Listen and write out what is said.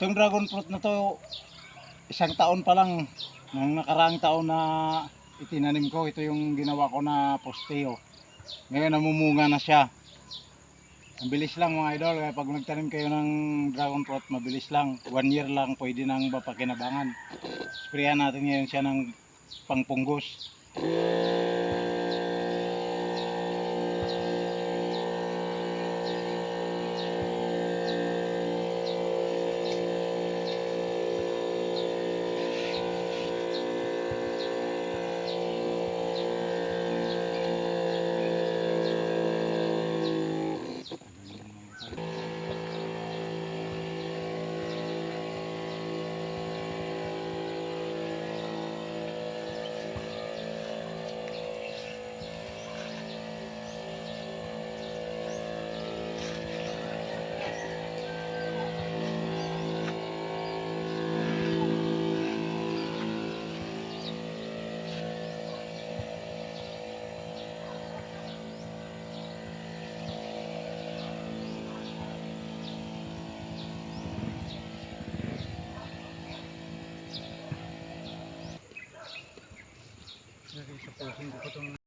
Itong dragon fruit na to, isang taon pa lang, nung nakaraang taon na itinanim ko, ito yung ginawa ko na posteo. Ngayon namumunga na siya. Ang bilis lang mga idol, kaya pag nagtanim kayo ng dragon fruit, mabilis lang. 1 year lang, pwede nang mapakinabangan. Sprayan natin ngayon siya ng pangpunggos. Sa pusin ko pa itong